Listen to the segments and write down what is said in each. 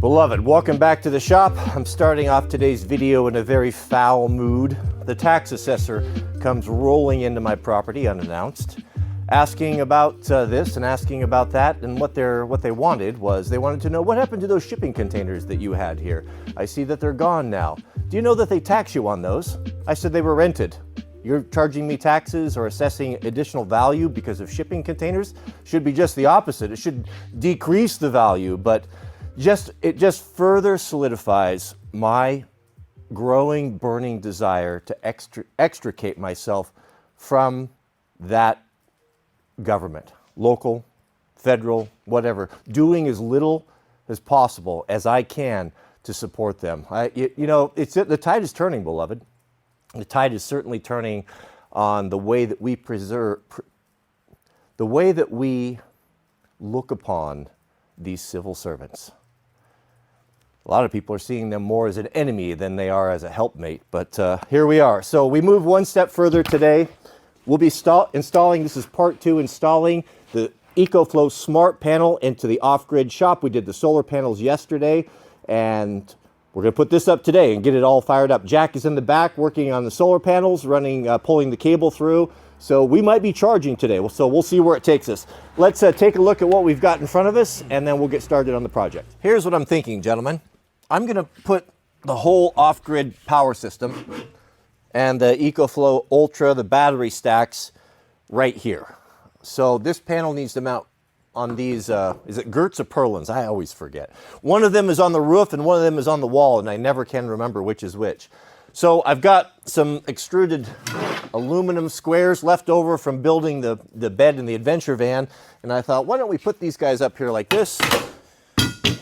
Beloved, welcome back to the shop. I'm starting off today's video in a very foul mood. The tax assessor comes rolling into my property unannounced, asking about this and asking about that, and what they wanted was they wanted to know what happened to those shipping containers that you had here. I see that they're gone now. Do you know that they tax you on those? I said they were rented. You're charging me taxes or assessing additional value because of shipping containers? Should be just the opposite. It should decrease the value, but it just further solidifies my growing, burning desire to extricate myself from that government, local, federal, whatever, doing as little as possible as I can to support them. The tide is turning, beloved. The tide is certainly turning on the way that we the way that we look upon these civil servants. A lot of people are seeing them more as an enemy than they are as a helpmate, but here we are. So we move one step further today. We'll be installing, this is part 2, installing the EcoFlow Smart Panel into the off-grid shop. We did the solar panels yesterday, and we're going to put this up today and get it all fired up. Jack is in the back working on the solar panels, pulling the cable through. So we might be charging today, so we'll see where it takes us. Let's take a look at what we've got in front of us, and then we'll get started on the project. Here's what I'm thinking, gentlemen. I'm going to put the whole off-grid power system and the EcoFlow Ultra, the battery stacks, right here. So this panel needs to mount on these, is it Gertz or Perlins? I always forget. One of them is on the roof and one of them is on the wall, and I never can remember which is which. So I've got some extruded aluminum squares left over from building the bed in the adventure van, and I thought, why don't we put these guys up here like this?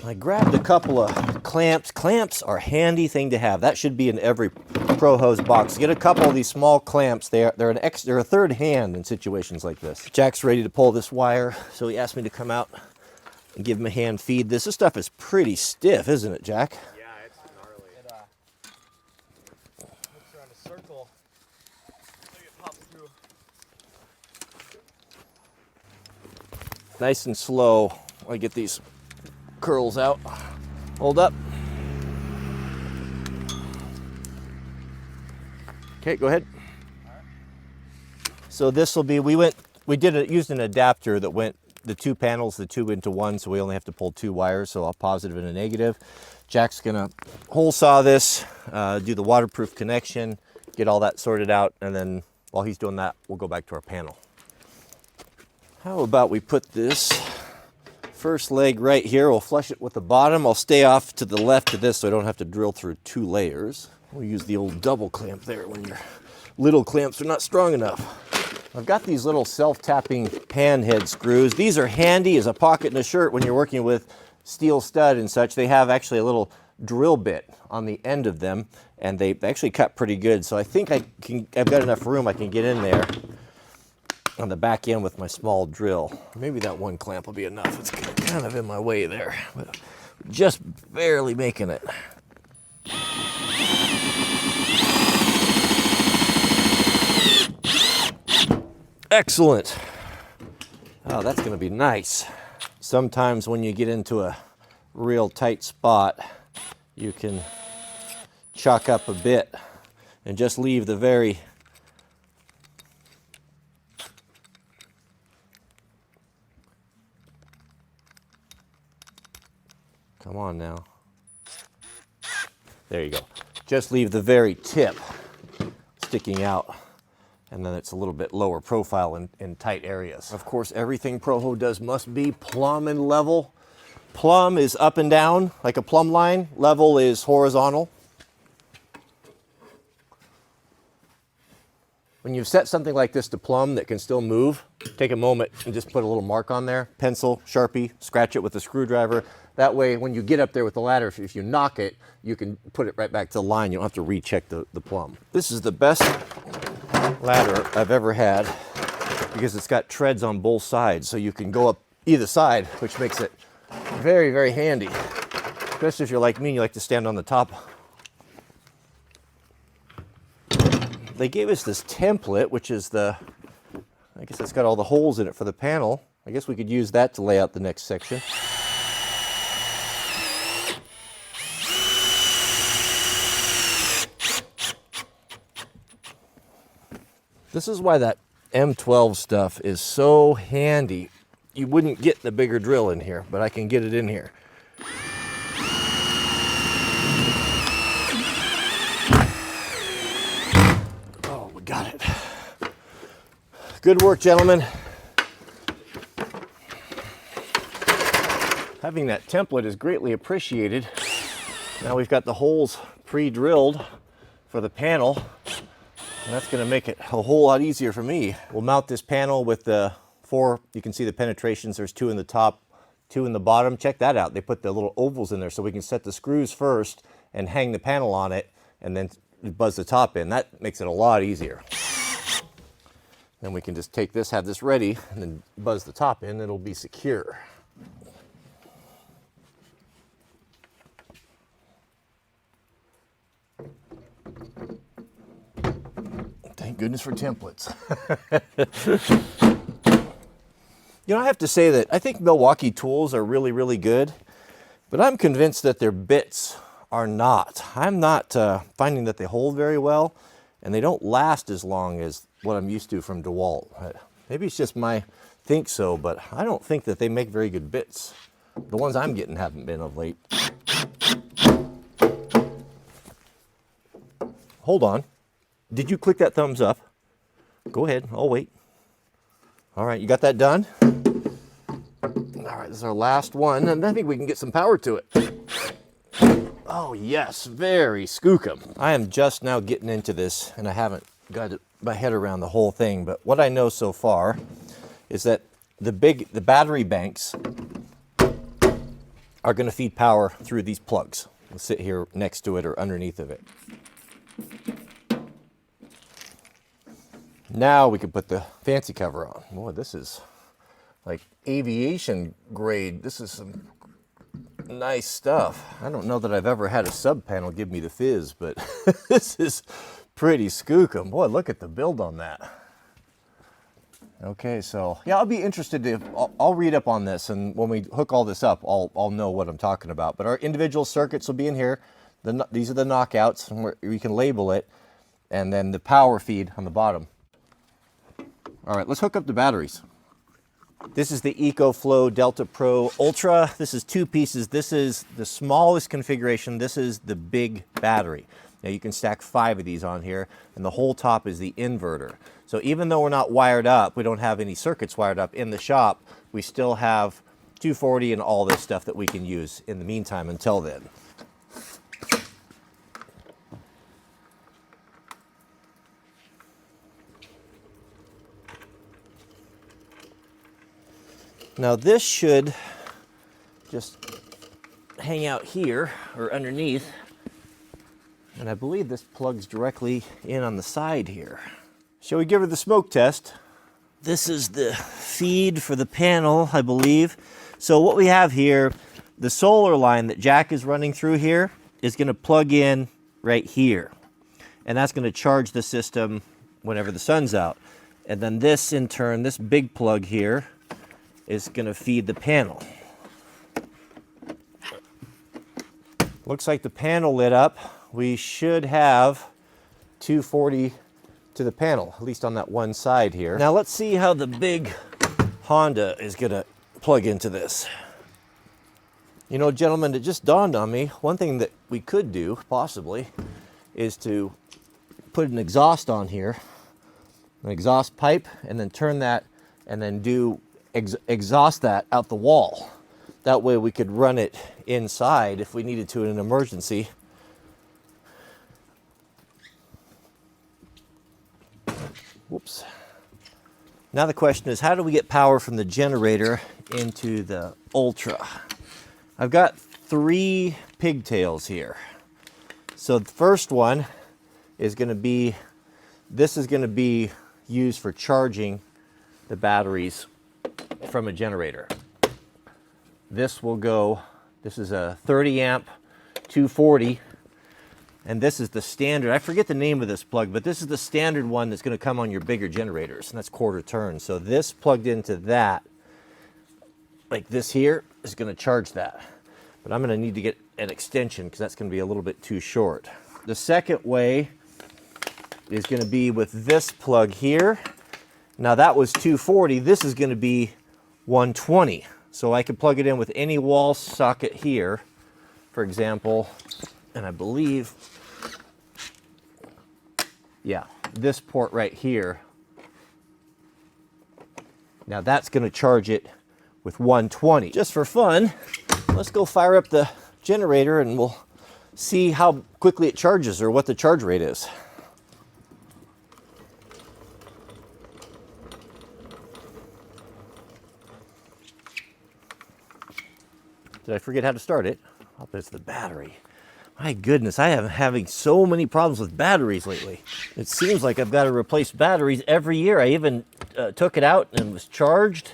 I grabbed a couple of clamps. Clamps are a handy thing to have. That should be in every Pro Hose box. Get a couple of these small clamps. They're a third hand in situations like this. Jack's ready to pull this wire, so he asked me to come out and give him a hand feed. This stuff is pretty stiff, isn't it, Jack? Yeah, it's gnarly. It looks around a circle so it pops through. Nice and slow. I get these curls out. Hold up. Okay, go ahead. So this will be, used an adapter that went the two panels, the two into one, so we only have to pull 2 wires, so a positive and a negative. Jack's gonna hole saw this, do the waterproof connection, get all that sorted out, and then while he's doing that, we'll go back to our panel. How about we put this first leg right here? We'll flush it with the bottom. I'll stay off to the left of this so I don't have to drill through 2 layers. We'll use the old double clamp there when your little clamps are not strong enough. I've got these little self-tapping pan head screws. These are handy as a pocket in a shirt when you're working with steel stud and such. They have actually a little drill bit on the end of them, and they actually cut pretty good. So I think I've got enough room I can get in there on the back end with my small drill. Maybe that one clamp will be enough. It's kind of in my way there, but just barely making it. Excellent. Oh, that's going to be nice. Sometimes when you get into a real tight spot, you can chalk up a bit and just leave the very Come on now. There you go. Just leave the very tip sticking out, and then it's a little bit lower profile in tight areas. Of course, everything Proho does must be plumb and level. Plumb is up and down, like a plumb line. Level is horizontal. When you've set something like this to plumb that can still move, take a moment and just put a little mark on there. Pencil, Sharpie, scratch it with a screwdriver. That way, when you get up there with the ladder, if you knock it, you can put it right back to the line. You don't have to recheck the plumb. This is the best ladder I've ever had because it's got treads on both sides, so you can go up either side, which makes it very, very handy, especially if you're like me and you like to stand on the top. They gave us this template, which is I guess it's got all the holes in it for the panel. I guess we could use that to lay out the next section. This is why that M12 stuff is so handy. You wouldn't get the bigger drill in here, but I can get it in here. Oh, we got it. Good work, gentlemen. Having that template is greatly appreciated. Now we've got the holes pre-drilled for the panel, and that's going to make it a whole lot easier for me. We'll mount this panel with the 4, you can see the penetrations, there's 2 in the top, 2 in the bottom. Check that out. They put the little ovals in there so we can set the screws first and hang the panel on it and then buzz the top in. That makes it a lot easier. Then we can just take this, have this ready, and then buzz the top in, it'll be secure. Thank goodness for templates. You know, I have to say that I think Milwaukee tools are really, really good, but I'm convinced that their bits are not. I'm not finding that they hold very well, and they don't last as long as what I'm used to from DeWalt. Maybe it's just my think so, but I don't think that they make very good bits. The ones I'm getting haven't been of late. Hold on. Did you click that thumbs up? Go ahead, I'll wait. All right, you got that done? All right, this is our last one, and I think we can get some power to it. Oh yes, very skookum. I am just now getting into this, and I haven't got my head around the whole thing, but what I know so far is that the battery banks are going to feed power through these plugs. We'll sit here next to it or underneath of it. Now we can put the fancy cover on. Boy, this is like aviation grade. This is some nice stuff. I don't know that I've ever had a sub panel give me the fizz, but this is pretty skookum. Boy, look at the build on that. Okay, so yeah, I'll be interested to, I'll read up on this, and when we hook all this up, I'll know what I'm talking about. But our individual circuits will be in here. These are the knockouts, and we can label it, and then the power feed on the bottom. All right, let's hook up the batteries. This is the EcoFlow Delta Pro Ultra. This is 2 pieces. This is the smallest configuration. This is the big battery. Now you can stack 5 of these on here, and the whole top is the inverter. So even though we're not wired up, we don't have any circuits wired up in the shop, we still have 240 and all this stuff that we can use in the meantime until then. Now this should just hang out here or underneath, and I believe this plugs directly in on the side here. Shall we give her the smoke test? This is the feed for the panel, I believe. So what we have here, the solar line that Jack is running through here is going to plug in right here, and that's going to charge the system whenever the sun's out. And then this in turn, this big plug here, is going to feed the panel. Looks like the panel lit up. We should have 240 to the panel, at least on that one side here. Now let's see how the big Honda is going to plug into this. You know, gentlemen, it just dawned on me, one thing that we could do, possibly, is to put an exhaust on here, an exhaust pipe, and then turn that, and then do exhaust that out the wall. That way we could run it inside if we needed to in an emergency. Whoops. Now the question is, how do we get power from the generator into the Ultra? I've got 3 pigtails here. So the first one is going to be, this is going to be used for charging the batteries from a generator. This will go, this is a 30 amp 240, and this is the standard, I forget the name of this plug, but this is the standard one that's going to come on your bigger generators, and that's quarter turn. So this plugged into that, like this here, is going to charge that. But I'm going to need to get an extension because that's going to be a little bit too short. The second way is going to be with this plug here. Now that was 240. This is going to be 120. So I can plug it in with any wall socket here, for example, and I believe, yeah, this port right here. Now that's going to charge it with 120. Just for fun, let's go fire up the generator and we'll see how quickly it charges or what the charge rate is. Did I forget how to start it? Oh, but it's the battery. My goodness, I am having so many problems with batteries lately. It seems like I've got to replace batteries every year. I even took it out and it was charged.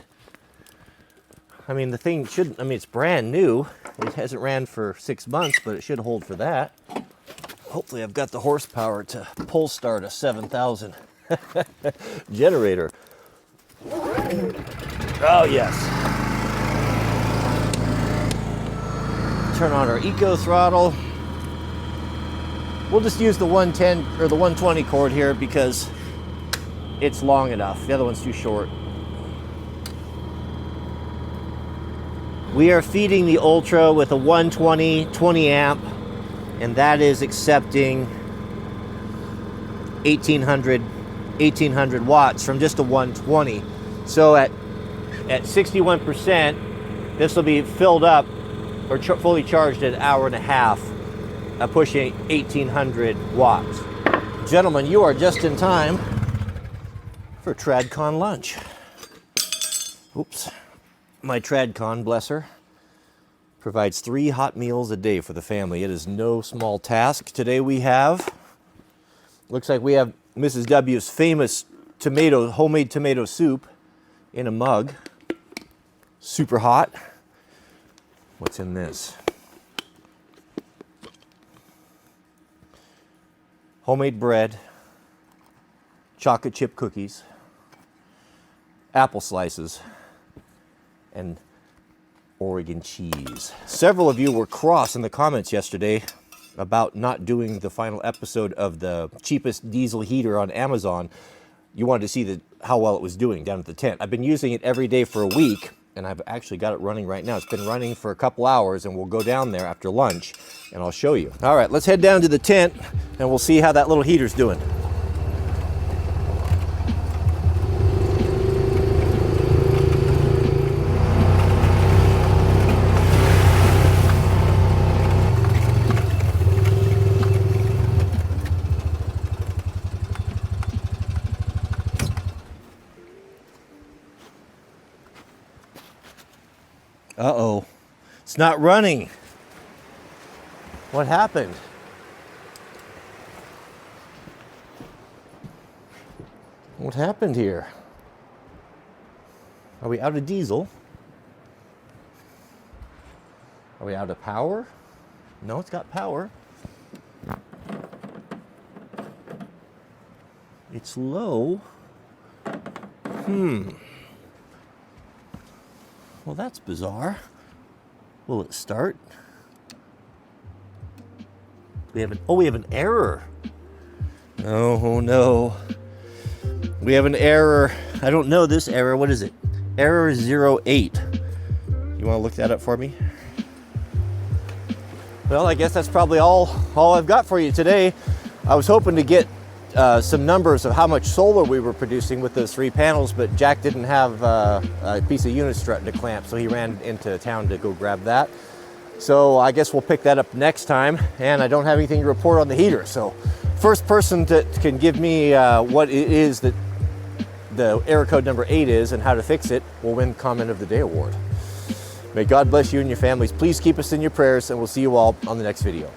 I mean, the thing shouldn't, I mean, it's brand new. It hasn't ran for 6 months, but it should hold for that. Hopefully I've got the horsepower to pull start a 7,000 generator. Oh, yes. Turn on our eco throttle. We'll just use the 110 or the 120 cord here because it's long enough. The other one's too short. We are feeding the Ultra with a 120 20 amp, and that is accepting 1800 watts from just a 120. So at 61%, this will be filled up or fully charged in an hour and a half, pushing 1800 watts. Gentlemen, you are just in time for Tradcon lunch. Oops. My Tradcon, bless her, provides 3 hot meals a day for the family. It is no small task. Today we have, looks like we have Mrs. W's famous homemade tomato soup in a mug. Super hot. What's in this? Homemade bread, chocolate chip cookies, apple slices, and Oregon cheese. Several of you were cross in the comments yesterday about not doing the final episode of the cheapest diesel heater on Amazon. You wanted to see how well it was doing down at the tent. I've been using it every day for a week, and I've actually got it running right now. It's been running for a couple hours, and we'll go down there after lunch and I'll show you. All right, let's head down to the tent and we'll see how that little heater's doing. Uh-oh, it's not running. What happened? What happened here? Are we out of diesel? Are we out of power? No, it's got power. It's low. Well, that's bizarre. Will it start? We have an error. Oh no. We have an error. I don't know this error. What is it? Error 08. You want to look that up for me? Well, I guess that's probably all I've got for you today. I was hoping to get some numbers of how much solar we were producing with those 3 panels, but Jack didn't have a piece of unit strut to clamp, so he ran into town to go grab that. So I guess we'll pick that up next time, and I don't have anything to report on the heater. So first person that can give me what it is that the error code number 8 is and how to fix it will win Comment of the Day award. May God bless you and your families. Please keep us in your prayers, and we'll see you all on the next video.